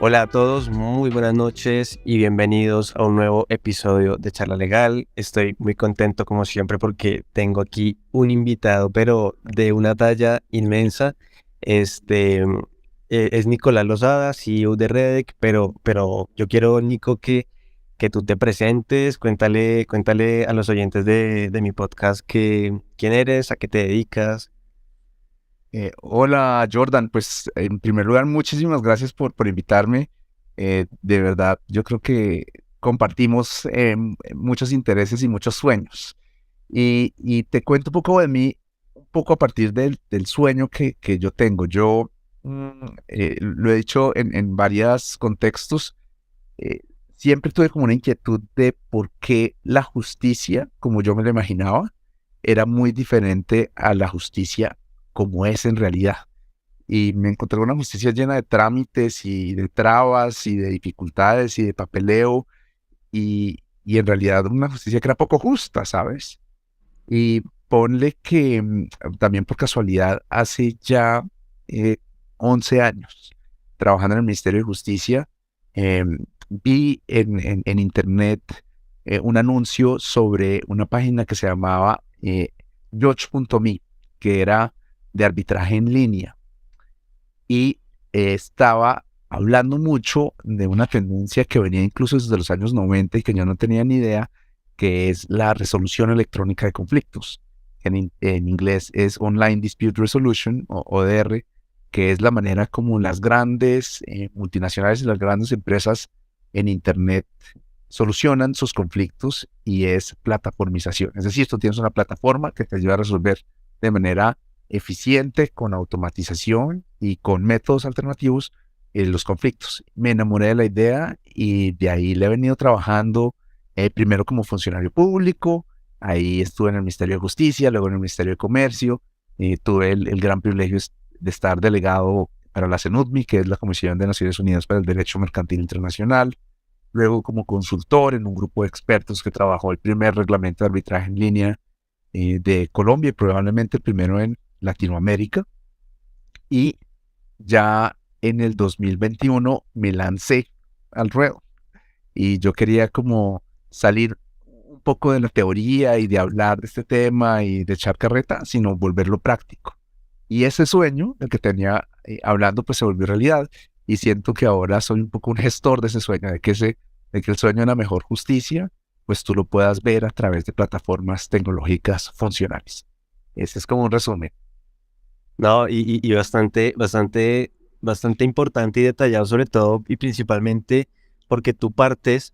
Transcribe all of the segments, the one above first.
Hola a todos, muy buenas noches y bienvenidos a un nuevo episodio de Charla Legal. Estoy muy contento como siempre porque tengo aquí un invitado, pero de una talla inmensa. Este es Nicolás Lozada, CEO de Redec, pero yo quiero, Nico, que tú te presentes, cuéntale a los oyentes de mi podcast quién eres, a qué te dedicas. Hola Jordan, pues en primer lugar muchísimas gracias por invitarme. De verdad, yo creo que compartimos muchos intereses y muchos sueños. Y te cuento un poco de mí, un poco a partir del sueño que yo tengo. Yo lo he dicho en varios contextos. eh, Siempre tuve como una inquietud de por qué la justicia, como yo me la imaginaba, era muy diferente a la justicia como es en realidad. Y me encontré una justicia llena de trámites y de trabas y de dificultades y de papeleo y en realidad una justicia que era poco justa, ¿sabes? Y ponle que también por casualidad hace ya eh, 11 años trabajando en el Ministerio de Justicia, vi en internet un anuncio sobre una página que se llamaba Judge.me, que era de arbitraje en línea y estaba hablando mucho de una tendencia que venía incluso desde los años 90 y que yo no tenía ni idea, que es la resolución electrónica de conflictos. En inglés es Online Dispute Resolution o ODR, que es la manera como las grandes multinacionales y las grandes empresas en Internet solucionan sus conflictos y es plataformización. Es decir, tú tienes una plataforma que te ayuda a resolver de manera eficiente, con automatización y con métodos alternativos los conflictos. Me enamoré de la idea y de ahí le he venido trabajando primero como funcionario público, ahí estuve en el Ministerio de Justicia, luego en el Ministerio de Comercio, tuve el gran privilegio de estar delegado para la CENUDMI, que es la Comisión de Naciones Unidas para el Derecho Mercantil Internacional, luego como consultor en un grupo de expertos que trabajó el primer reglamento de arbitraje en línea de Colombia y probablemente el primero en Latinoamérica. Y ya en el 2021 me lancé al ruedo y yo quería como salir un poco de la teoría y de hablar de este tema y de echar carreta, sino volverlo práctico. Y ese sueño, el que tenía hablando, pues se volvió realidad y siento que ahora soy un poco un gestor de ese sueño, de que el sueño de la mejor justicia, pues tú lo puedas ver a través de plataformas tecnológicas funcionales. Ese es como un resumen. No, y bastante importante y detallado, sobre todo y principalmente porque tú partes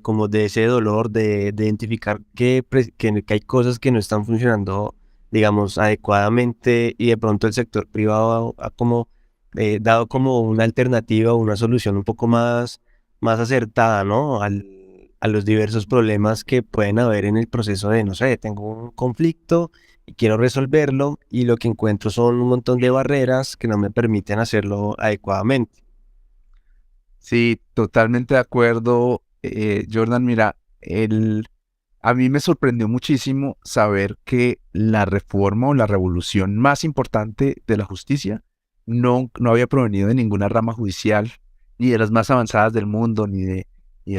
como de ese dolor de identificar que hay cosas que no están funcionando, digamos, adecuadamente, y de pronto el sector privado ha como dado como una alternativa o una solución un poco más acertada, ¿no? A los diversos problemas que pueden haber en el proceso de, no sé, tengo un conflicto y quiero resolverlo, y lo que encuentro son un montón de barreras que no me permiten hacerlo adecuadamente. Sí, totalmente de acuerdo, Jordan. Mira, a mí me sorprendió muchísimo saber que la reforma o la revolución más importante de la justicia no había provenido de ninguna rama judicial, ni de las más avanzadas del mundo, ni de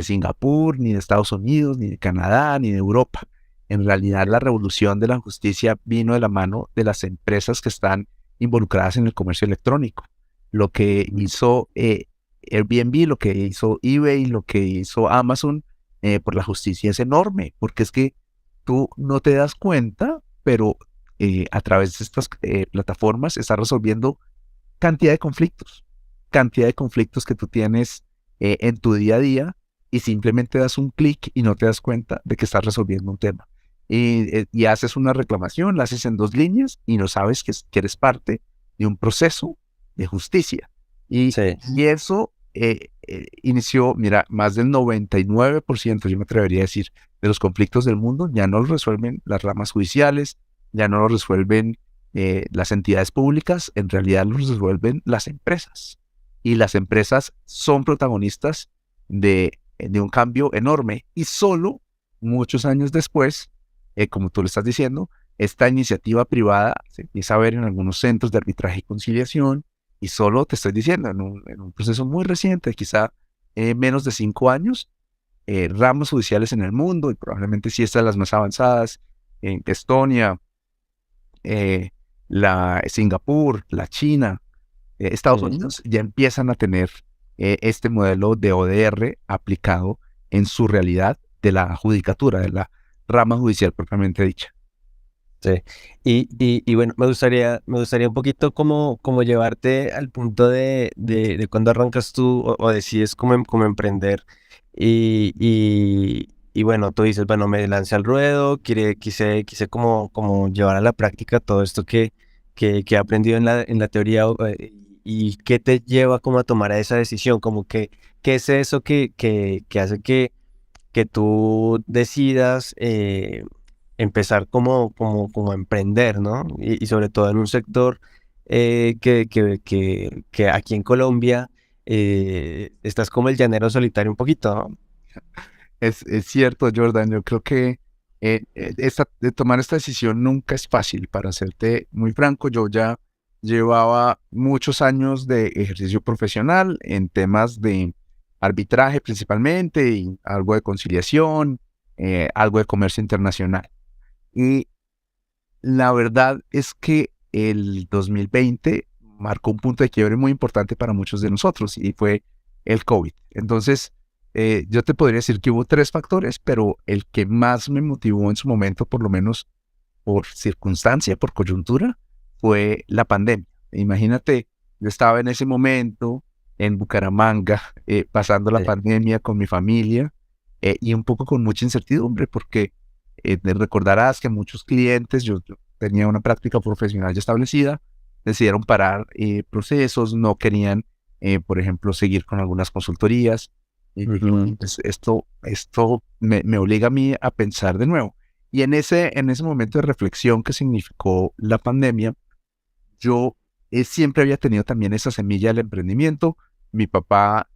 Singapur, ni de Estados Unidos, ni de Canadá, ni de Europa. En realidad, la revolución de la justicia vino de la mano de las empresas que están involucradas en el comercio electrónico. Lo que hizo Airbnb, lo que hizo eBay, lo que hizo Amazon por la justicia es enorme, porque es que tú no te das cuenta, pero a través de estas plataformas estás resolviendo cantidad de conflictos que tú tienes en tu día a día y simplemente das un clic y no te das cuenta de que estás resolviendo un tema. Y haces una reclamación, la haces en 2 líneas y no sabes que eres parte de un proceso de justicia. Sí. Y eso inició, mira, más del 99%, yo me atrevería a decir, de los conflictos del mundo ya no los resuelven las ramas judiciales, ya no los resuelven las entidades públicas, en realidad los resuelven las empresas. Y las empresas son protagonistas de un cambio enorme. Y solo muchos años después, como tú le estás diciendo, esta iniciativa privada se empieza a ver en algunos centros de arbitraje y conciliación, Y solo te estoy diciendo, en un proceso muy reciente, quizá menos de 5 años, ramas judiciales en el mundo, y probablemente sí estas las más avanzadas, en Estonia, la Singapur, la China, Estados Sí. Unidos, ya empiezan a tener este modelo de ODR aplicado en su realidad de la judicatura, de la rama judicial propiamente dicha. Sí. Y bueno, me gustaría un poquito como llevarte al punto de cuando arrancas tú o decides como emprender. Y bueno, tú dices, bueno, me lancé al ruedo, quise como llevar a la práctica todo esto que he aprendido en la teoría. ¿Y qué te lleva como a tomar esa decisión? Como que, ¿qué es eso que hace que tú decidas empezar como a emprender, ¿no? Y sobre todo en un sector que aquí en Colombia estás como el llanero solitario un poquito, ¿no? Es cierto, Jordan, yo creo que de tomar esta decisión nunca es fácil, para serte muy franco. Yo ya llevaba muchos años de ejercicio profesional en temas de arbitraje principalmente y algo de conciliación, algo de comercio internacional. Y la verdad es que el 2020 marcó un punto de quiebre muy importante para muchos de nosotros y fue el COVID. Entonces, yo te podría decir que hubo tres factores, pero el que más me motivó en su momento, por lo menos por circunstancia, por coyuntura, fue la pandemia. Imagínate, yo estaba en ese momento en Bucaramanga, pasando la Sí. pandemia con mi familia, y un poco con mucha incertidumbre, porque te recordarás que muchos clientes, yo tenía una práctica profesional ya establecida, decidieron parar procesos, no querían, por ejemplo, seguir con algunas consultorías. Y dije, "Bueno, Ujú. pues esto me obliga a mí a pensar de nuevo". Y en ese momento de reflexión que significó la pandemia, yo siempre había tenido también esa semilla del emprendimiento. Mi papá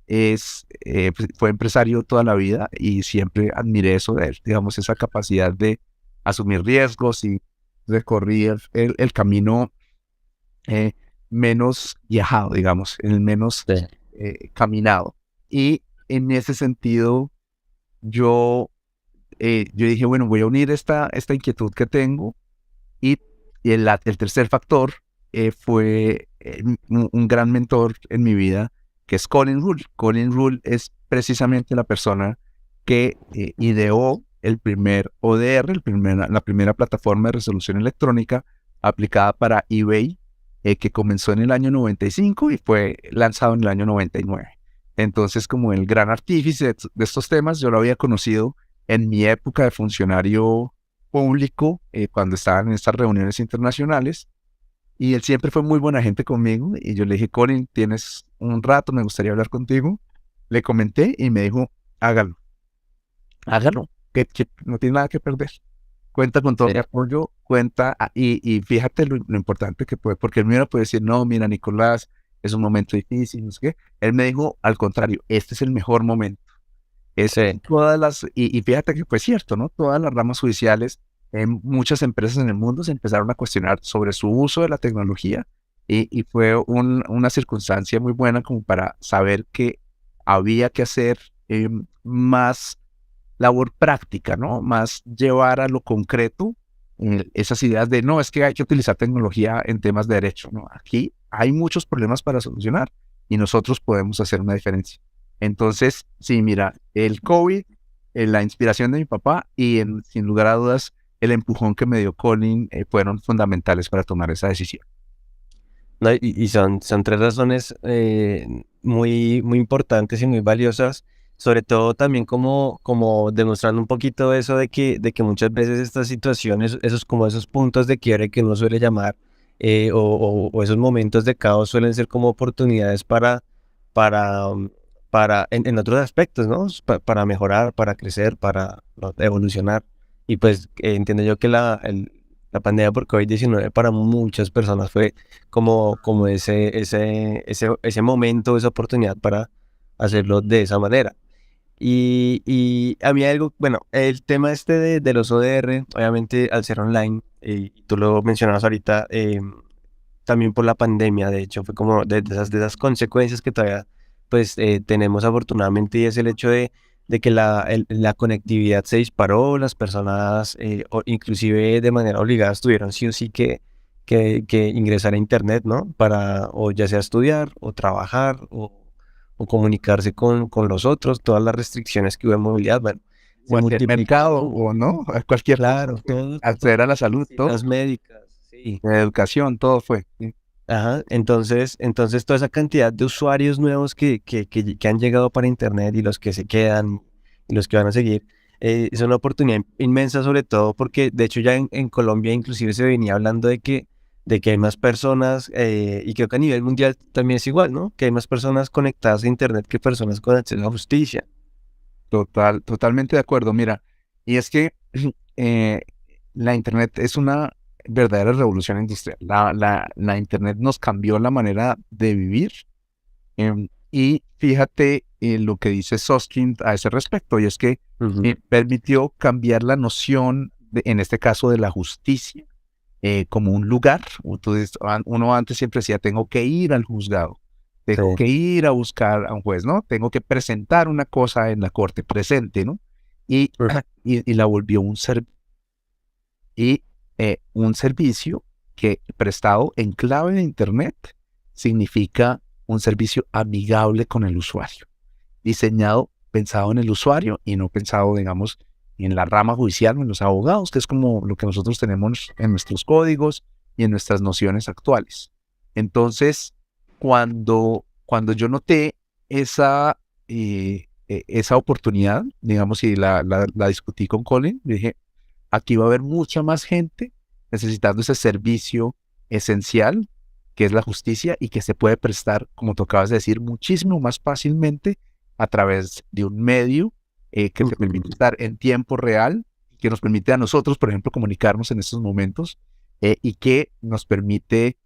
fue empresario toda la vida y siempre admiré eso de él, digamos, esa capacidad de asumir riesgos, y recorrí el camino eh, menos viajado, digamos, el menos Sí. caminado. Y en ese sentido, yo, yo dije, bueno, voy a unir esta inquietud que tengo. Y el tercer factor fue un gran mentor en mi vida, que es Colin Rule. Colin Rule es precisamente la persona que ideó el primer ODR, la primera plataforma de resolución electrónica aplicada para eBay, que comenzó en el año 95 y fue lanzado en el año 99. Entonces, como el gran artífice de estos temas, yo lo había conocido en mi época de funcionario público, cuando estaban en estas reuniones internacionales, y él siempre fue muy buena gente conmigo, y yo le dije, Colin, tienes un rato, me gustaría hablar contigo. Le comenté y me dijo, hágalo, hágalo, que no tiene nada que perder. Cuenta con todo mi Sí. apoyo, y fíjate lo importante que puede, porque él me puede decir, no, mira, Nicolás, es un momento difícil, no sé qué. Él me dijo, al contrario, este es el mejor momento. Sí. Y fíjate que fue cierto, ¿no? Todas las ramas judiciales, muchas empresas en el mundo se empezaron a cuestionar sobre su uso de la tecnología, y fue una circunstancia muy buena como para saber que había que hacer más labor práctica, ¿no? Más llevar a lo concreto esas ideas de, no, es que hay que utilizar tecnología en temas de derecho, ¿no? Aquí hay muchos problemas para solucionar y nosotros podemos hacer una diferencia. Entonces, sí, mira, el COVID, la inspiración de mi papá y sin lugar a dudas el empujón que me dio Colin fueron fundamentales para tomar esa decisión. No, y son tres razones muy importantes y muy valiosas, sobre todo también como demostrando un poquito eso de que muchas veces estas situaciones, esos puntos de quiebre que uno suele llamar, o esos momentos de caos suelen ser como oportunidades para, en otros aspectos, ¿no? Para mejorar, para crecer, para, ¿no?, evolucionar. Y pues entiendo yo que la pandemia por COVID-19 para muchas personas fue como ese momento, esa oportunidad para hacerlo de esa manera. Y a mí algo, bueno, el tema este de los ODR, obviamente al ser online, y tú lo mencionabas ahorita, también por la pandemia, de hecho, fue como de esas consecuencias que todavía pues tenemos afortunadamente, y es el hecho de que la conectividad se disparó, las personas inclusive de manera obligada tuvieron sí o sí que ingresar a internet, ¿no? Para o ya sea estudiar o trabajar o comunicarse con los otros, todas las restricciones que hubo en movilidad, bueno, O se hacer mercado, multiplicó, o no, a cualquier cosa. claro, todo, Acceder a la salud, todo. citas médicas, sí. La educación, todo fue. Sí. Ajá, entonces toda esa cantidad de usuarios nuevos que han llegado para Internet y los que se quedan y los que van a seguir, es una oportunidad inmensa, sobre todo porque de hecho ya en Colombia inclusive se venía hablando de que hay más personas, y creo que a nivel mundial también es igual, ¿no? Que hay más personas conectadas a Internet que personas con acceso a justicia. Totalmente de acuerdo. Mira, y es que eh, la Internet es una verdadera revolución industrial. La Internet nos cambió la manera de vivir. Y fíjate lo que dice Soskind a ese respecto, y es que Ujú. permitió cambiar la noción, en este caso, de la justicia como un lugar. Entonces, uno antes siempre decía, tengo que ir al juzgado, Sí. tengo que ir a buscar a un juez, ¿no? Tengo que presentar una cosa en la corte presente, ¿no? Y, Ujú. y la volvió un servicio que prestado en clave de Internet significa un servicio amigable con el usuario, diseñado, pensado en el usuario y no pensado, digamos, en la rama judicial o en los abogados, que es como lo que nosotros tenemos en nuestros códigos y en nuestras nociones actuales. Entonces, cuando yo noté esa oportunidad, digamos, y la discutí con Colin, dije, aquí va a haber mucha más gente necesitando ese servicio esencial que es la justicia y que se puede prestar, como tú acabas de decir, muchísimo más fácilmente a través de un medio que te Ujú. permite estar en tiempo real, que nos permite a nosotros, por ejemplo, comunicarnos en estos momentos y que nos permite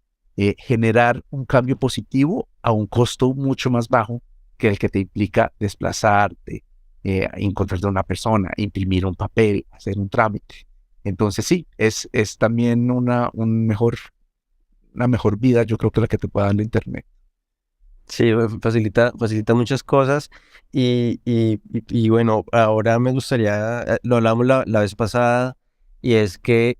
generar un cambio positivo a un costo mucho más bajo que el que te implica desplazarte, encontrarte a una persona, imprimir un papel, hacer un trámite. Entonces sí, es también una mejor vida, yo creo que la que te puede dar la Internet. Sí, facilita muchas cosas y bueno, ahora me gustaría, lo hablamos la vez pasada, y es que,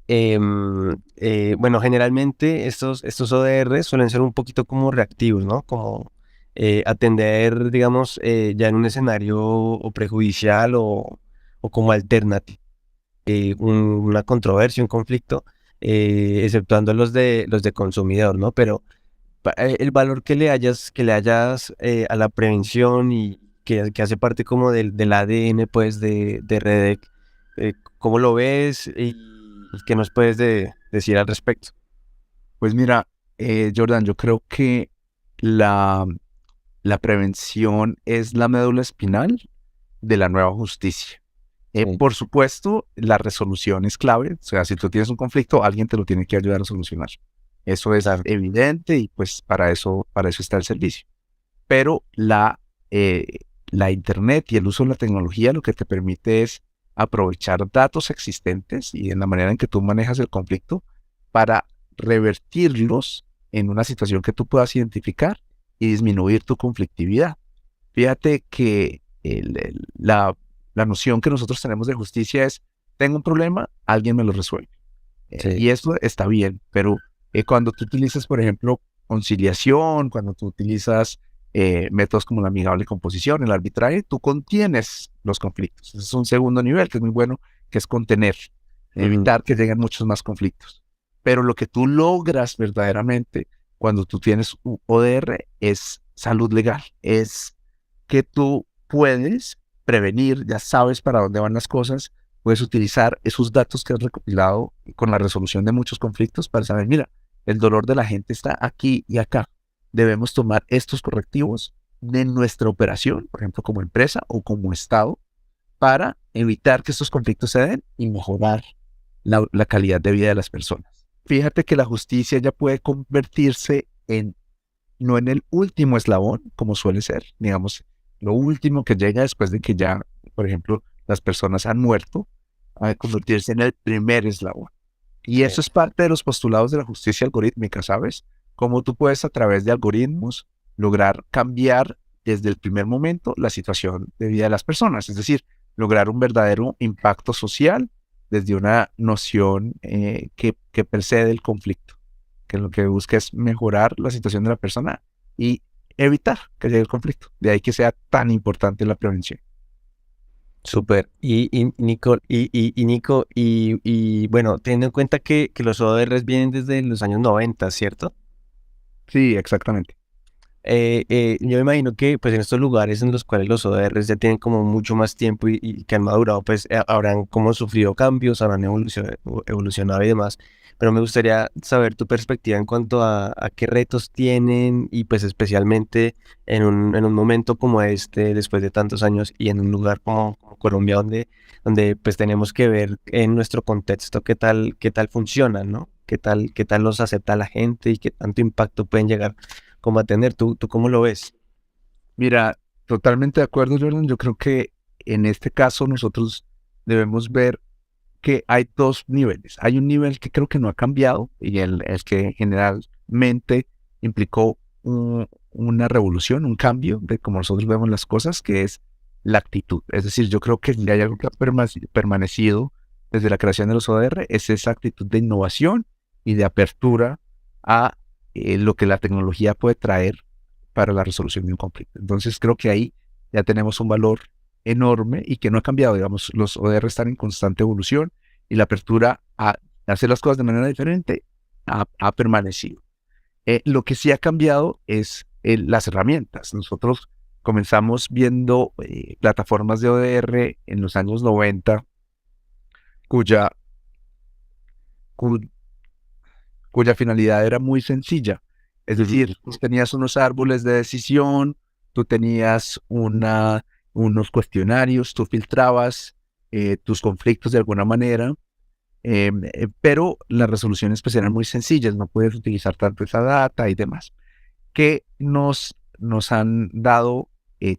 bueno, generalmente estos ODR suelen ser un poquito como reactivos, ¿no? Como atender, digamos, ya en un escenario o prejudicial o como alternativo, una controversia, un conflicto, exceptuando los de consumidor, ¿no? Pero el valor que le hayas a la prevención y que hace parte como del ADN pues de Redec, ¿cómo lo ves y qué nos puedes decir al respecto? Pues mira, Jordan, yo creo que la, la prevención es la médula espinal de la nueva justicia. Sí, Por supuesto, la resolución es clave. O sea, si tú tienes un conflicto, alguien te lo tiene que ayudar a solucionar. Eso es claro. evidente y pues para eso está el servicio. Pero eh, la Internet y el uso de la tecnología lo que te permite es aprovechar datos existentes y en la manera en que tú manejas el conflicto para revertirlos en una situación que tú puedas identificar y disminuir tu conflictividad. Fíjate que la noción que nosotros tenemos de justicia es, tengo un problema, alguien me lo resuelve. Sí. Y eso está bien, pero cuando tú utilizas, por ejemplo, conciliación, cuando tú utilizas métodos como la amigable composición, el arbitraje, tú contienes los conflictos. Ese es un segundo nivel que es muy bueno, que es contener, Ujú. evitar que lleguen muchos más conflictos. Pero lo que tú logras verdaderamente cuando tú tienes un ODR es salud legal, es que tú puedes prevenir, ya sabes para dónde van las cosas, puedes utilizar esos datos que has recopilado con la resolución de muchos conflictos para saber, mira, el dolor de la gente está aquí y acá. Debemos tomar estos correctivos de nuestra operación, por ejemplo, como empresa o como Estado, para evitar que estos conflictos se den y mejorar la calidad de vida de las personas. Fíjate que la justicia ya puede convertirse no en el último eslabón, como suele ser, digamos, lo último que llega después de que ya, por ejemplo, las personas han muerto, a convertirse en el primer eslabón. Y eso Sí. es parte de los postulados de la justicia algorítmica, ¿sabes? cómo tú puedes a través de algoritmos lograr cambiar desde el primer momento la situación de vida de las personas, es decir, lograr un verdadero impacto social desde una noción que precede el conflicto, que lo que busca es mejorar la situación de la persona y evitar que llegue el conflicto. De ahí que sea tan importante la prevención. Súper. Y bueno, teniendo en cuenta que los ODRs vienen desde los años 90, ¿cierto? Sí, exactamente. Yo me imagino que pues en estos lugares en los cuales los ODRs ya tienen como mucho más tiempo y que han madurado, pues habrán como sufrido cambios, habrán evolucionado y demás. Pero me gustaría saber tu perspectiva en cuanto a qué retos tienen y pues especialmente en un momento como este, después de tantos años y en un lugar como Colombia donde pues tenemos que ver en nuestro contexto qué tal funcionan, ¿no? Qué tal los acepta la gente y qué tanto impacto pueden llegar como a tener. ¿Tú cómo lo ves? Mira, totalmente de acuerdo, Jordan. Yo creo que en este caso nosotros debemos ver que hay dos niveles. Hay un nivel que creo que no ha cambiado y el que generalmente implicó una revolución, un cambio de cómo nosotros vemos las cosas, que es la actitud. Es decir, yo creo que si hay algo que ha permanecido desde la creación de los ODR, es esa actitud de innovación y de apertura a lo que la tecnología puede traer para la resolución de un conflicto. Entonces creo que ahí ya tenemos un valor enorme y que no ha cambiado. Digamos, los ODR están en constante evolución y la apertura a hacer las cosas de manera diferente ha permanecido. Lo que sí ha cambiado es las herramientas. Nosotros comenzamos viendo plataformas de ODR en los años 90 cuya, cu- cuya finalidad era muy sencilla. Es decir, tú tenías unos árboles de decisión, tú tenías unos cuestionarios, tú filtrabas tus conflictos de alguna manera, pero las resoluciones pues eran muy sencillas, no puedes utilizar tanto esa data y demás, que nos han dado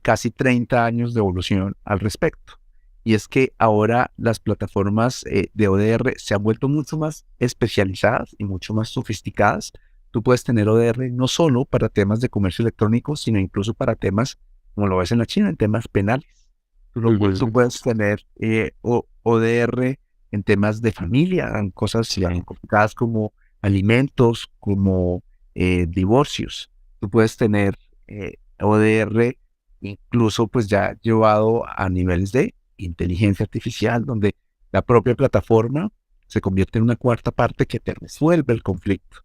casi 30 años de evolución al respecto. Y es que ahora las plataformas de ODR se han vuelto mucho más especializadas y mucho más sofisticadas. Tú puedes tener ODR no solo para temas de comercio electrónico, sino incluso para temas, como lo ves en la China, en temas penales. Tú puedes tener ODR en temas de familia, en cosas Sí, tan complicadas como alimentos, como divorcios. Tú puedes tener ODR incluso pues ya llevado a niveles de inteligencia artificial, donde la propia plataforma se convierte en una cuarta parte que te resuelve el conflicto,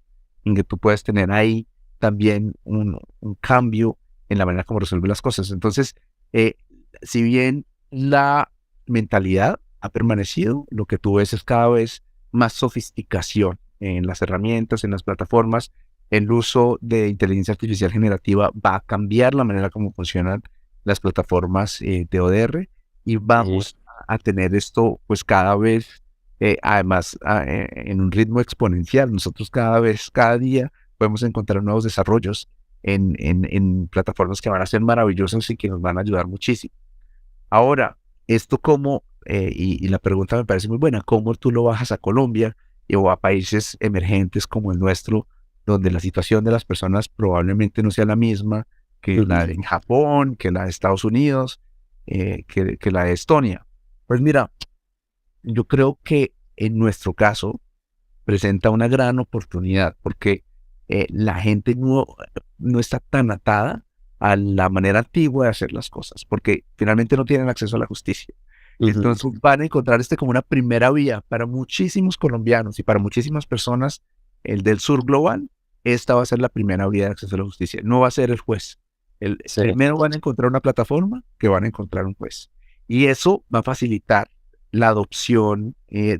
en que tú puedes tener ahí también un cambio en la manera como resuelve las cosas. Entonces, si bien la mentalidad ha permanecido, lo que tú ves es cada vez más sofisticación en las herramientas, en las plataformas. El uso de inteligencia artificial generativa va a cambiar la manera como funcionan las plataformas de ODR y sí. vamos a tener esto pues cada vez, además, en un ritmo exponencial. Nosotros cada día podemos encontrar nuevos desarrollos en plataformas que van a ser maravillosas y que nos van a ayudar muchísimo. Ahora, esto cómo, y la pregunta me parece muy buena, ¿cómo tú lo bajas a Colombia o a países emergentes como el nuestro, donde la situación de las personas probablemente no sea la misma que la de Japón, que la de Estados Unidos, que la de Estonia? Pues mira, yo creo que en nuestro caso presenta una gran oportunidad porque la gente no está tan atada a la manera antigua de hacer las cosas, porque finalmente no tienen acceso a la justicia. Entonces van a encontrar como una primera vía para muchísimos colombianos y para muchísimas personas, el del sur global. Esta va a ser la primera vía de acceso a la justicia, no va a ser el juez. Sí. Primero van a encontrar una plataforma que van a encontrar un juez. Y eso va a facilitar la adopción,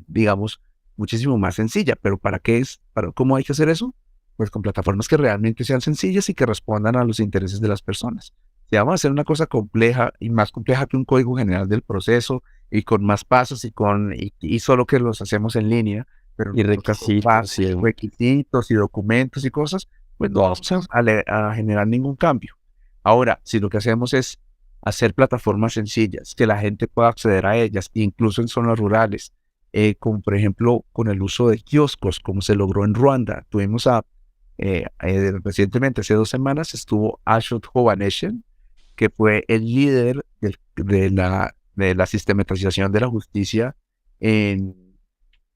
digamos, muchísimo más sencilla. ¿Pero para qué es? ¿Cómo hay que hacer eso? Pues con plataformas que realmente sean sencillas y que respondan a los intereses de las personas. Si vamos a hacer una cosa compleja y más compleja que un código general del proceso y con más pasos y solo que los hacemos en línea, pero Y nos toca con requisitos, más sí. requisitos y documentos y cosas, pues no vamos a generar ningún cambio. Ahora, si lo que hacemos es hacer plataformas sencillas, que la gente pueda acceder a ellas, incluso en zonas rurales, como por ejemplo con el uso de kioscos, como se logró en Ruanda. Tuvimos a recientemente, hace 2 semanas, estuvo Ashot Hovhanessian, que fue el líder de la sistematización de la justicia en,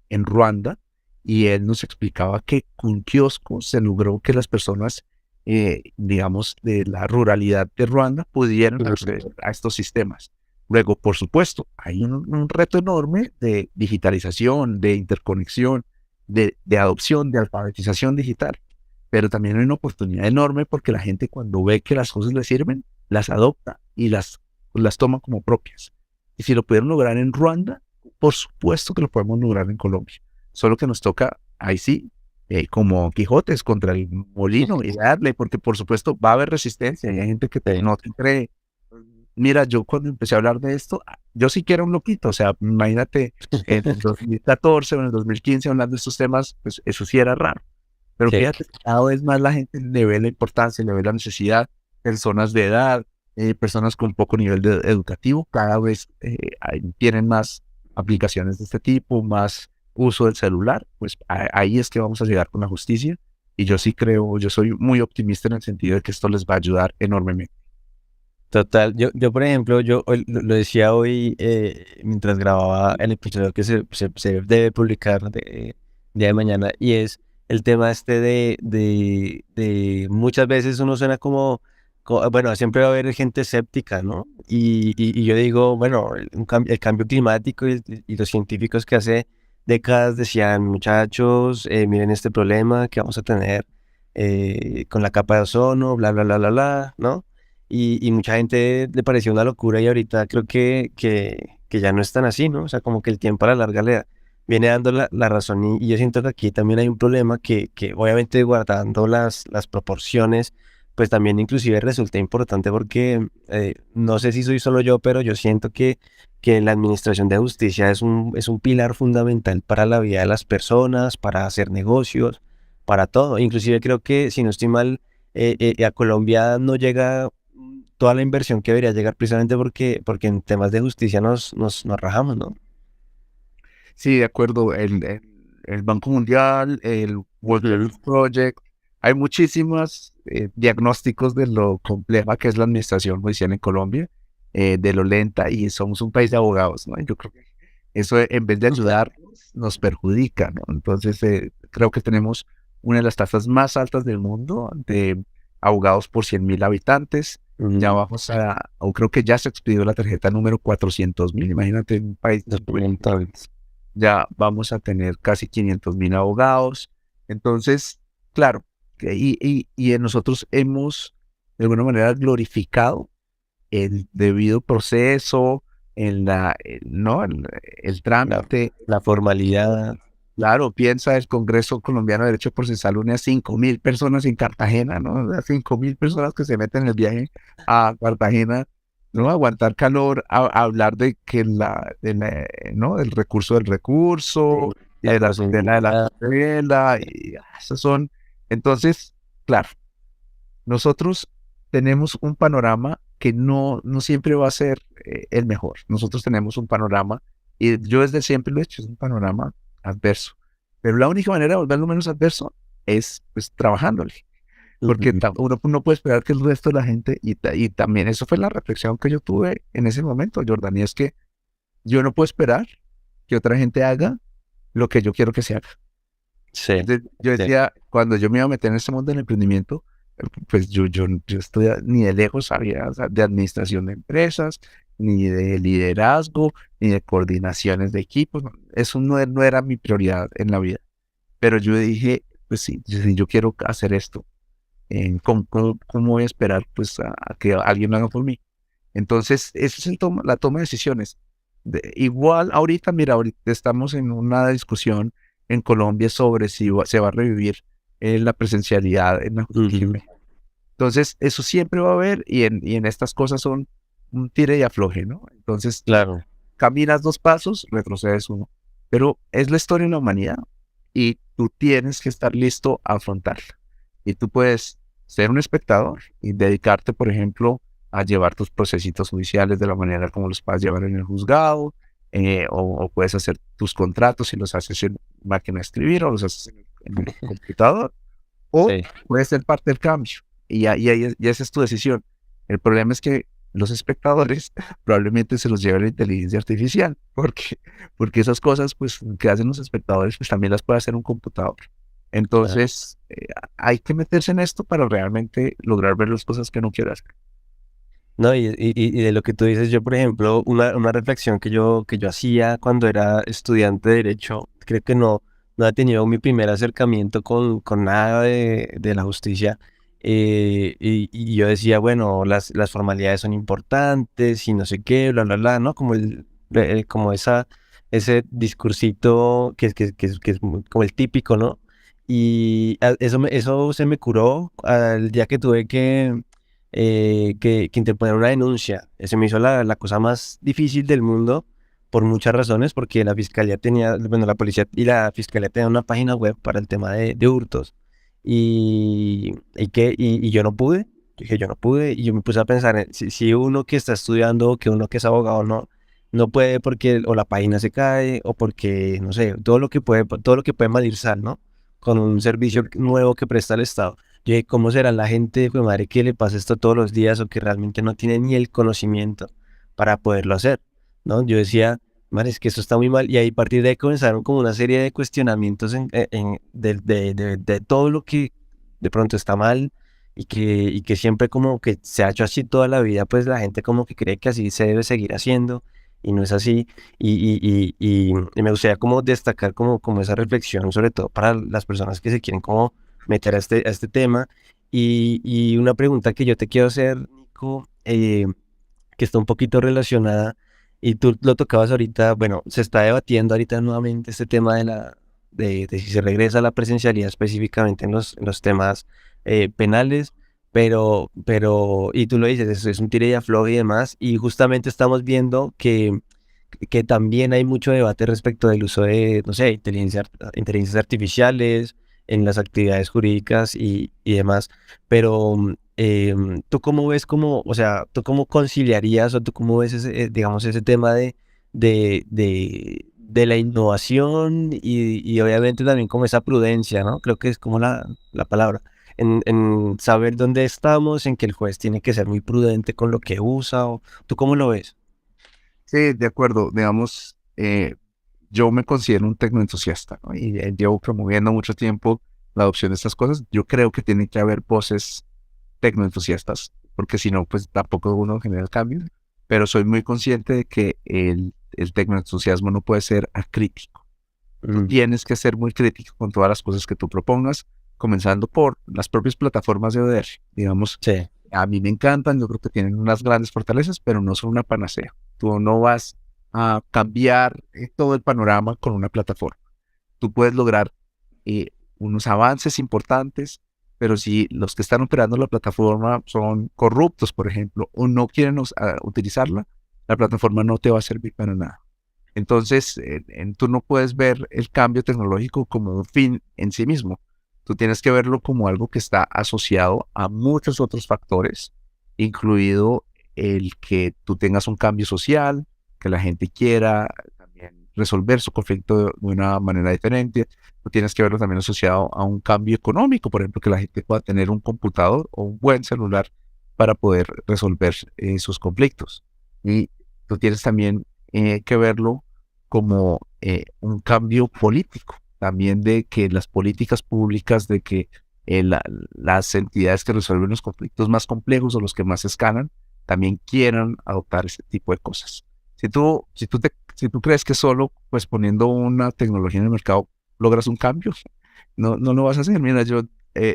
en Ruanda, y él nos explicaba que con kiosco se logró que las personas, digamos, de la ruralidad de Ruanda pudieran acceder a estos sistemas. Luego, por supuesto, hay un reto enorme de digitalización, de interconexión, de adopción, de alfabetización digital, pero también hay una oportunidad enorme porque la gente, cuando ve que las cosas le sirven, las adopta y las toma como propias. Y si lo pudieron lograr en Ruanda, por supuesto que lo podemos lograr en Colombia. Solo que nos toca, ahí sí, como Quijotes contra el molino, y darle, porque por supuesto va a haber resistencia y hay gente que no te cree. Mira, yo cuando empecé a hablar de esto, yo sí que era un loquito. O sea, imagínate, en el 2014 o en el 2015 hablando de estos temas, pues eso sí era raro. Pero Sí. fíjate, cada vez más la gente le ve la importancia, le ve la necesidad. Personas de edad, personas con poco nivel educativo, cada vez tienen más aplicaciones de este tipo, más uso del celular. Pues ahí es que vamos a llegar con la justicia. Y yo sí creo, yo soy muy optimista en el sentido de que esto les va a ayudar enormemente. Total, yo por ejemplo, yo hoy lo decía hoy mientras grababa el episodio que se debe publicar día de mañana, y es el tema este de muchas veces uno suena como, bueno, siempre va a haber gente escéptica, ¿no? Y yo digo, bueno, el cambio climático y los científicos que hace décadas decían, muchachos, miren este problema que vamos a tener con la capa de ozono, bla, bla, bla, bla, bla, ¿no? Y mucha gente le pareció una locura, y ahorita creo que ya no es tan así, ¿no? O sea, como que el tiempo a la larga viene dando la razón, y yo siento que aquí también hay un problema que obviamente, guardando las proporciones, pues también inclusive resulta importante porque no sé si soy solo yo, pero yo siento que la administración de justicia es un pilar fundamental para la vida de las personas, para hacer negocios, para todo. Inclusive creo que, si no estoy mal, a Colombia no llega toda la inversión que debería llegar, precisamente porque en temas de justicia nos rajamos, ¿no? Sí, de acuerdo. El Banco Mundial, el World Health Project, hay muchísimos diagnósticos de lo compleja que es la administración judicial en Colombia, de lo lenta, y somos un país de abogados, ¿no? Y yo creo que eso, en vez de ayudar, nos perjudica, ¿no? Entonces, creo que tenemos una de las tasas más altas del mundo de abogados por 100.000 habitantes. Ya vamos o creo que ya se expidió la tarjeta número 400.000. Imagínate, un país ya vamos a tener casi 500.000 abogados. Entonces, claro, y nosotros hemos de alguna manera glorificado el debido proceso, ¿no? el trámite. La formalidad. Claro, piensa el Congreso Colombiano de Derecho Procesal, une a 5.000 personas en Cartagena, ¿no? A 5.000 personas que se meten en el viaje a Cartagena, ¿no? Aguantar calor, a hablar de que ¿no? El recurso del recurso, de la tutela de la tutela, y esas son. Entonces, claro, nosotros tenemos un panorama que no siempre va a ser el mejor. Nosotros tenemos un panorama, y yo desde siempre lo he hecho, es un panorama adverso. Pero la única manera de volverlo menos adverso es, pues, trabajándole. Porque uno no puede esperar que el resto de la gente, y también eso fue la reflexión que yo tuve en ese momento, Jordan, y es que yo no puedo esperar que otra gente haga lo que yo quiero que se haga. Sí. Entonces, yo decía, cuando yo me iba a meter en este mundo del emprendimiento, pues yo estoy ni de lejos sabía, o sea, de administración de empresas, ni de liderazgo, ni de coordinaciones de equipos. Eso no era mi prioridad en la vida. Pero yo dije, pues sí, yo quiero hacer esto. ¿Cómo voy a esperar, pues, a que alguien lo haga por mí? Entonces, eso es la toma de decisiones. Igual ahorita, mira, ahorita estamos en una discusión en Colombia sobre si se va a revivir la presencialidad en la justicia. Entonces, eso siempre va a haber, y en estas cosas son un tire y afloje, ¿no? Entonces, Claro. caminas 2 pasos, retrocedes 1. Pero es la historia de la humanidad, y tú tienes que estar listo a afrontarla. Y tú puedes ser un espectador y dedicarte, por ejemplo, a llevar tus procesitos judiciales de la manera como los puedas llevar en el juzgado, o puedes hacer tus contratos y los haces en máquina de escribir, o los haces en el computador, o Sí. puede ser parte del cambio. Y esa es tu decisión. El problema es que los espectadores probablemente se los lleve la inteligencia artificial, porque esas cosas pues, que hacen los espectadores pues, también las puede hacer un computador. Entonces, hay que meterse en esto para realmente lograr ver las cosas que no quiere hacer. No, y de lo que tú dices, yo, por ejemplo, una reflexión que yo hacía cuando era estudiante de Derecho, creo que no he tenido mi primer acercamiento con nada de la justicia. Y yo decía, bueno, las formalidades son importantes y no sé qué, bla, bla, bla, ¿no? Como ese discursito que es como el típico, ¿no? Y eso se me curó al día que tuve que interponer una denuncia. Se me hizo la cosa más difícil del mundo por muchas razones, porque la fiscalía tenía, bueno, la policía y la fiscalía tenían una página web para el tema de hurtos. Y yo no pude, dije yo no pude, y yo me puse a pensar, si uno que está estudiando, o que uno que es abogado no puede porque o la página se cae, o porque, no sé, todo lo que puede malir sal, ¿no? Con un servicio nuevo que presta el Estado. Yo dije, ¿cómo será la gente, pues madre, que le pasa esto todos los días o que realmente no tiene ni el conocimiento para poderlo hacer? ¿No? Yo decía, madre, es que eso está muy mal. Y ahí a partir de ahí comenzaron como una serie de cuestionamientos de todo lo que de pronto está mal y que siempre como que se ha hecho así toda la vida, pues la gente como que cree que así se debe seguir haciendo y no es así. Y me gustaría como destacar como esa reflexión, sobre todo para las personas que se quieren como meter a este tema. Y una pregunta que yo te quiero hacer, Nico, que está un poquito relacionada, y tú lo tocabas ahorita, bueno, se está debatiendo ahorita nuevamente este tema de si se regresa a la presencialidad específicamente en los temas penales, y tú lo dices, eso es un tire y afloje y demás, y justamente estamos viendo que también hay mucho debate respecto del uso de, no sé, inteligencias artificiales en las actividades jurídicas y demás. Pero ¿tú cómo ves o sea, tú cómo conciliarías o tú cómo ves digamos, ese tema de la innovación y obviamente también como esa prudencia, ¿no? Creo que es como la palabra, en saber dónde estamos, en que el juez tiene que ser muy prudente con lo que usa, o ¿tú cómo lo ves? Sí, de acuerdo. Digamos, yo me considero un tecnoentusiasta, ¿no? Y llevo promoviendo mucho tiempo la adopción de estas cosas. Yo creo que tiene que haber voces tecnoentusiastas, porque si no, pues tampoco uno genera el cambio. Pero soy muy consciente de que el tecnoentusiasmo no puede ser acrítico. Tú Mm, tienes que ser muy crítico con todas las cosas que tú propongas, comenzando por las propias plataformas de ODR. Digamos, sí, a mí me encantan, yo creo que tienen unas grandes fortalezas, pero no son una panacea. Tú no vas a cambiar todo el panorama con una plataforma. Tú puedes lograr eh, unos avances importantes, pero si los que están operando la plataforma son corruptos, por ejemplo, o no quieren utilizarla, la plataforma no te va a servir para nada. Entonces, tú no puedes ver el cambio tecnológico como un fin en sí mismo. Tú tienes que verlo como algo que está asociado a muchos otros factores, incluido el que tú tengas un cambio social, que la gente quiera también resolver su conflicto de una manera diferente. Tú tienes que verlo también asociado a un cambio económico, por ejemplo, que la gente pueda tener un computador o un buen celular para poder resolver sus conflictos. Y tú tienes también que verlo como un cambio político, también de que las políticas públicas, de que las entidades que resuelven los conflictos más complejos o los que más escalan, también quieran adoptar ese tipo de cosas. Si tú crees que solo pues poniendo una tecnología en el mercado logras un cambio, no lo vas a hacer. Mira, yo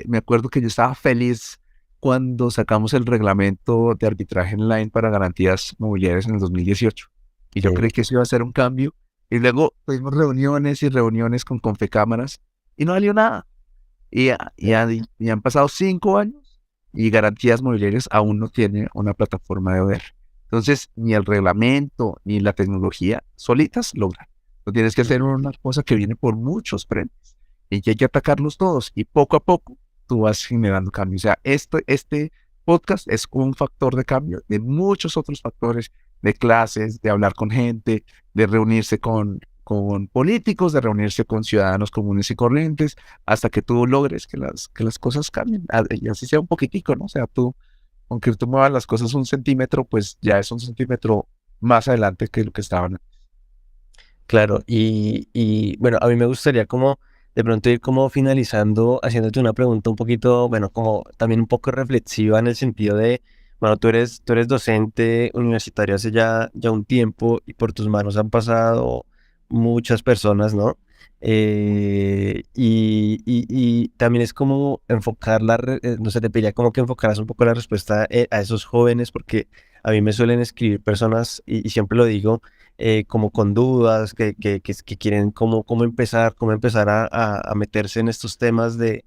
me acuerdo que yo estaba feliz cuando sacamos el reglamento de arbitraje online para garantías mobiliarias en el 2018. Y yo sí. creí que eso iba a ser un cambio. Y luego tuvimos reuniones y reuniones con Confecámaras y no salió nada. Y han pasado 5 años y Garantías Mobiliarias aún no tiene una plataforma de ODR. Entonces, ni el reglamento ni la tecnología solitas logran. Tú tienes que hacer una cosa que viene por muchos frentes y que hay que atacarlos todos. Y poco a poco tú vas generando cambio. O sea, este podcast es un factor de cambio de muchos otros factores, de clases, de hablar con gente, de reunirse con con políticos, de reunirse con ciudadanos comunes y corrientes, hasta que tú logres que las cosas cambien, y así sea un poquitico, ¿no? O sea, aunque tú muevas las cosas un centímetro, pues ya es un centímetro más adelante que lo que estaban. Claro, y bueno, a mí me gustaría como de pronto ir como finalizando haciéndote una pregunta un poquito, bueno, como también un poco reflexiva en el sentido de, bueno, tú eres docente universitario hace ya un tiempo y por tus manos han pasado muchas personas, ¿no? Y también es como enfocar no sé, te pediría como que enfocaras un poco la respuesta a esos jóvenes porque a mí me suelen escribir personas y siempre lo digo como con dudas, que quieren cómo empezar a meterse en estos temas de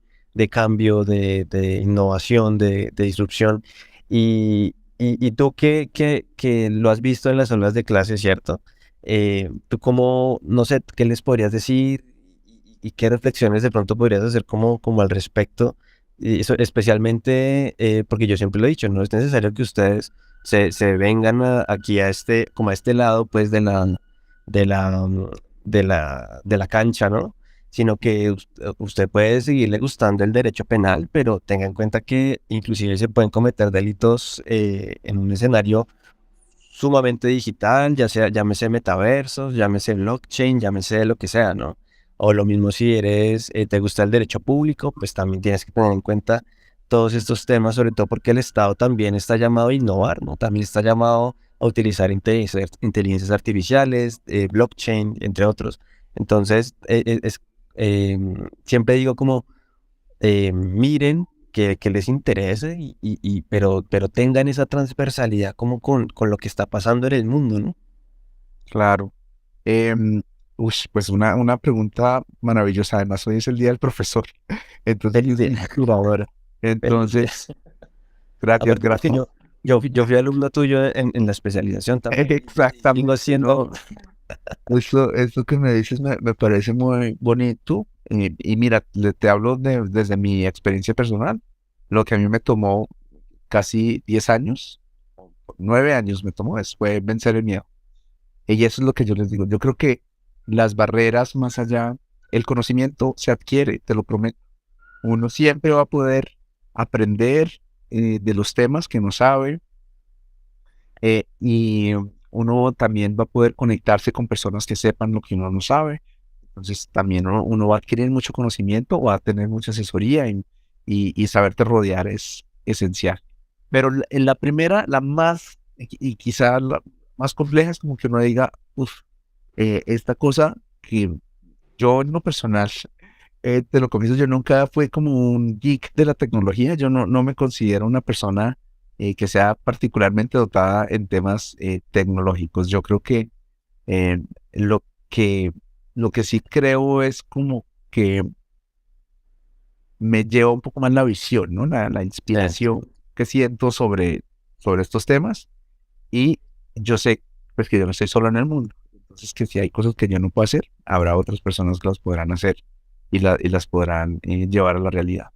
cambio, de innovación, de disrupción. Y tú que lo has visto en las aulas de clase, ¿cierto? Tú cómo, no sé, ¿qué les podrías decir y qué reflexiones de pronto podrías hacer como al respecto? Y eso, especialmente porque yo siempre lo he dicho, no es necesario que ustedes se vengan aquí como a este lado, pues, de la, de la cancha, ¿no? Sino que usted puede seguirle gustando el derecho penal, pero tenga en cuenta que inclusive se pueden cometer delitos en un escenario sumamente digital, ya sea, llámese metaversos, llámese blockchain, llámese lo que sea, ¿no? O lo mismo si te gusta el derecho público, pues también tienes que tener en cuenta todos estos temas, sobre todo porque el Estado también está llamado a innovar, ¿no? También está llamado a utilizar inteligencias artificiales, blockchain, entre otros. Entonces, siempre digo como, miren que les interese, pero tengan esa transversalidad como con lo que está pasando en el mundo, ¿no? Claro. Em, pues una pregunta maravillosa. Además, hoy es el día del profesor. Entonces, Feliz día. ahora. Feliz día. Entonces, gracias, Aparte porque gracias. yo fui alumno tuyo en la especialización también. Y sigo Exactamente. haciendo. No, esto que me dices me parece muy bonito. Y mira, te hablo desde mi experiencia personal. Lo que a mí me tomó casi 10 años, 9 años me tomó, fue vencer el miedo. Y eso es lo que yo les digo. Yo creo que las barreras más allá, el conocimiento se adquiere, te lo prometo. Uno siempre va a poder aprender de los temas que no sabe, y uno también va a poder conectarse con personas que sepan lo que uno no sabe. Entonces también uno va a adquirir mucho conocimiento, va a tener mucha asesoría, y saberte rodear es esencial. Pero en la primera, la más, y quizá la más compleja, es como que uno diga, uff, esta cosa que yo en lo personal, te lo confieso, yo nunca fui como un geek de la tecnología. Yo no me considero una persona que sea particularmente dotada en temas tecnológicos. Yo creo que eh, lo que lo que sí creo es como que me lleva un poco más la visión, ¿no? La Sí. inspiración que siento sobre estos temas. Y yo sé, pues, que yo no estoy solo en el mundo. Entonces, que si hay cosas que yo no puedo hacer, habrá otras personas que las podrán hacer, y las podrán llevar a la realidad.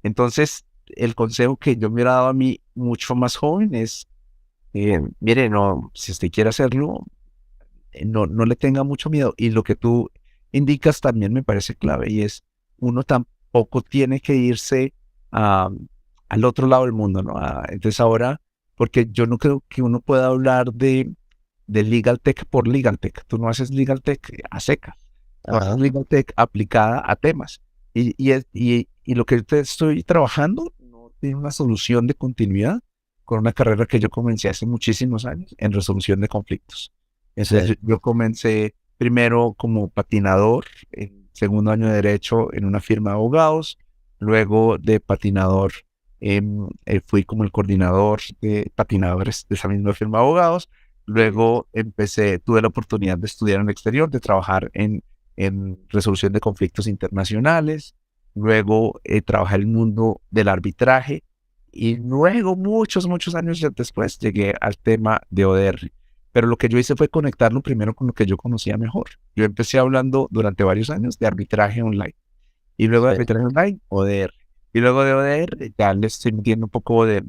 Entonces, el consejo que yo me hubiera dado a mí mucho más joven es, mire, no, si usted quiere hacerlo, no le tenga mucho miedo. Y lo que tú indicas también me parece clave, y es, uno tampoco tiene que irse a, al otro lado del mundo, ¿no? Entonces ahora, porque yo no creo que uno pueda hablar de Legal Tech por Legal Tech. Tú no haces Legal Tech a secas, tú haces Ajá. Legal Tech aplicada a temas. Y lo que yo te estoy trabajando no tiene una solución de continuidad con una carrera que yo comencé hace muchísimos años en resolución de conflictos. Entonces Sí. yo comencé primero como patinador, en segundo año de derecho en una firma de abogados. Luego de patinador, fui como el coordinador de patinadores de esa misma firma de abogados. Luego tuve la oportunidad de estudiar en el exterior, de trabajar en resolución de conflictos internacionales. Luego trabajé en el mundo del arbitraje, y luego muchos años después llegué al tema de ODR. Pero lo que yo hice fue conectarlo primero con lo que yo conocía mejor. Yo empecé hablando durante varios años de arbitraje online, y luego de Sí. arbitraje online, ODR. Y luego de ODR ya le estoy metiendo un poco de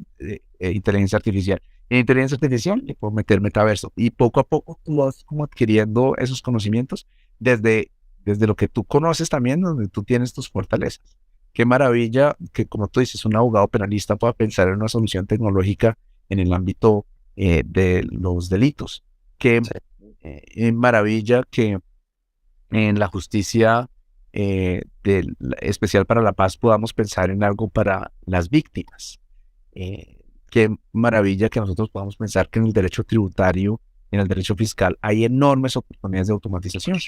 inteligencia artificial. En inteligencia artificial le puedo meter metaverso. Y poco a poco tú vas como adquiriendo esos conocimientos, desde, desde lo que tú conoces también, donde tú tienes tus fortalezas. Qué maravilla que, como tú dices, un abogado penalista pueda pensar en una solución tecnológica en el ámbito de los delitos. Qué Sí. maravilla que en la justicia especial para la paz podamos pensar en algo para las víctimas. Qué maravilla que nosotros podamos pensar que en el derecho tributario, en el derecho fiscal, hay enormes oportunidades de automatización.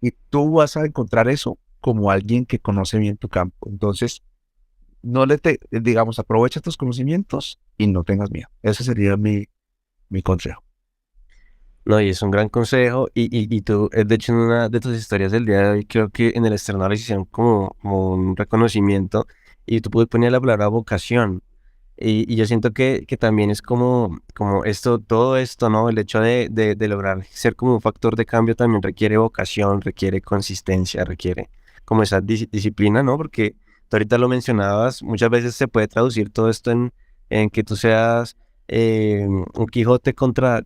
Y tú vas a encontrar eso como alguien que conoce bien tu campo. Entonces, no digamos, aprovecha tus conocimientos y no tengas miedo. Ese sería mi consejo. No, y es un gran consejo. Y tú, de hecho, en una de tus historias del día de hoy, creo que en el externo le hicieron como un reconocimiento y tú puedes poner la palabra vocación. Y yo siento que también es como esto, todo esto, ¿no? El hecho de lograr ser como un factor de cambio también requiere vocación, requiere consistencia, requiere como esa disciplina, ¿no? Porque tú ahorita lo mencionabas, muchas veces se puede traducir todo esto en que tú seas un Quijote contra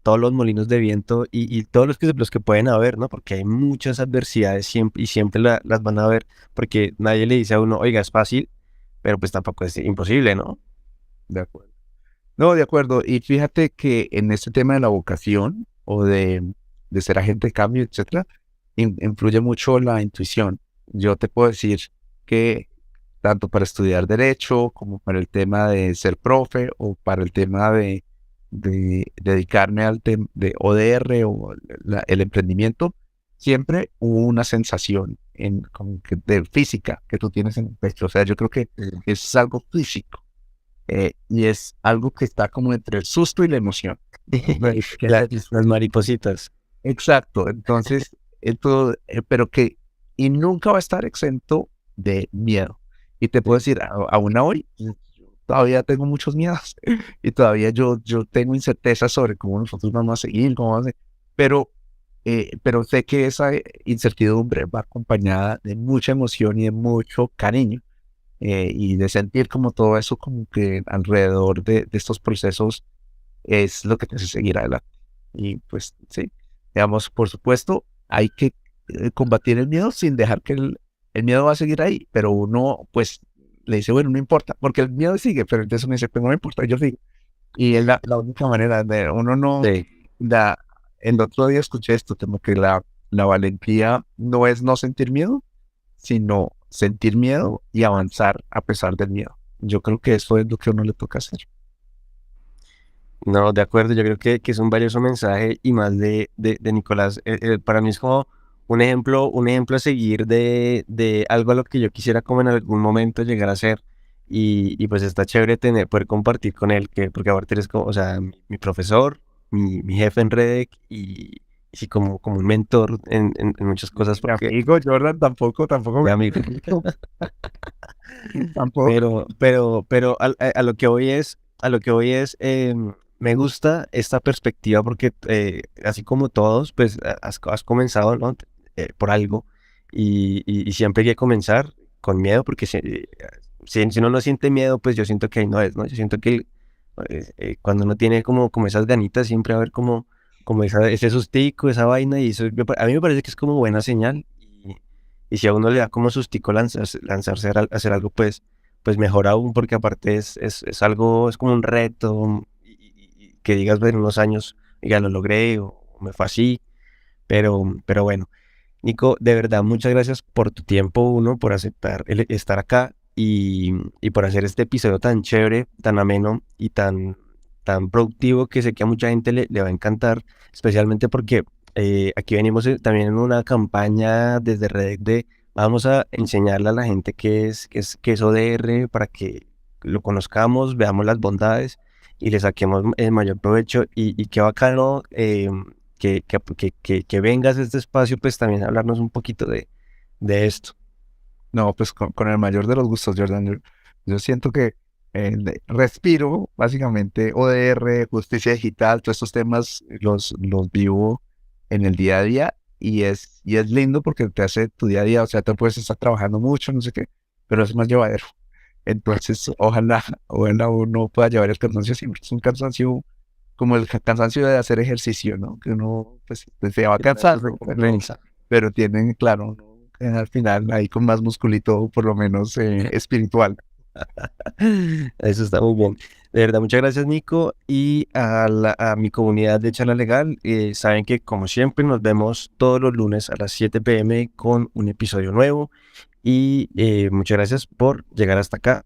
todos los molinos de viento y todos los que pueden haber, ¿no? Porque hay muchas adversidades siempre, y siempre las van a haber, porque nadie le dice a uno, oiga, es fácil, pero pues tampoco es imposible, ¿no? De acuerdo. No, de acuerdo. Y fíjate que en este tema de la vocación o de ser agente de cambio, etcétera, influye mucho la intuición. Yo te puedo decir que tanto para estudiar derecho como para el tema de ser profe o para el tema de dedicarme al tema de ODR o el emprendimiento, siempre hubo una sensación como que de física que tú tienes en el pecho. O sea, yo creo que es algo físico y es algo que está como entre el susto y la emoción. Las maripositas. Exacto. Entonces, pero que, y nunca va a estar exento de miedo. Y te puedo decir, aún hoy, todavía tengo muchos miedos y todavía yo tengo incerteza sobre cómo nosotros vamos a seguir, cómo vamos a seguir, pero sé que esa incertidumbre va acompañada de mucha emoción y de mucho cariño y de sentir como todo eso como que alrededor de estos procesos es lo que te hace seguir adelante. Y pues sí, digamos, por supuesto, hay que combatir el miedo sin dejar que el miedo va a seguir ahí, pero uno pues le dice, bueno, no importa, porque el miedo sigue, pero entonces uno dice, pero no me importa, yo sigo. Y es la única manera de uno no, Sí. la, el otro día escuché esto, como que la valentía no es no sentir miedo, sino sentir miedo y avanzar a pesar del miedo. Yo creo que eso es lo que a uno le toca hacer. No, de acuerdo, yo creo que es un valioso mensaje y más de Nicolás. Para mí es como un ejemplo a seguir de algo a lo que yo quisiera como en algún momento llegar a ser. Y pues está chévere poder compartir con él, porque aparte eres como, o sea, mi profesor, mi jefe en Redec y sí, como un mentor en muchas cosas, Mi porque amigo Jordan tampoco mi me amigo. tampoco. Pero a lo que voy es, me gusta esta perspectiva porque así como todos, pues has comenzado, ¿no? Por algo y siempre hay que comenzar con miedo porque si uno no siente miedo, pues yo siento que ahí no es, ¿no? Yo siento que cuando uno tiene como esas ganitas, siempre va a haber como ese sustico, esa vaina y eso, a mí me parece que es como buena señal y si a uno le da como sustico lanzarse a hacer algo, pues mejor aún, porque aparte es algo, es como un reto, y que digas, bueno, en unos años, ya lo logré, o me fue así, pero bueno. Nico, de verdad, muchas gracias por tu tiempo, uno, por aceptar estar acá y por hacer este episodio tan chévere, tan ameno y tan productivo que sé que a mucha gente le va a encantar, especialmente porque aquí venimos también en una campaña desde Red de vamos a enseñarle a la gente qué es ODR para que lo conozcamos, veamos las bondades y le saquemos el mayor provecho y qué bacano. Que vengas a este espacio, pues también a hablarnos un poquito de esto. No, pues con el mayor de los gustos, Jordan. Yo siento que respiro, básicamente, ODR, justicia digital, todos estos temas los vivo en el día a día y es lindo porque te hace tu día a día, o sea, te puedes estar trabajando mucho, no sé qué, pero es más llevadero. Entonces, ojalá uno pueda llevar el cansancio siempre. Es un cansancio como el cansancio de hacer ejercicio, ¿no? Que uno, pues, se va a cansar, Organizar. pero tienen, claro, al final ahí con más musculito, por lo menos espiritual. Eso está muy bien. De verdad, muchas gracias, Nico. Y a mi comunidad de Charla Legal, saben que como siempre nos vemos todos los lunes a las 7 p.m. con un episodio nuevo. Y muchas gracias por llegar hasta acá.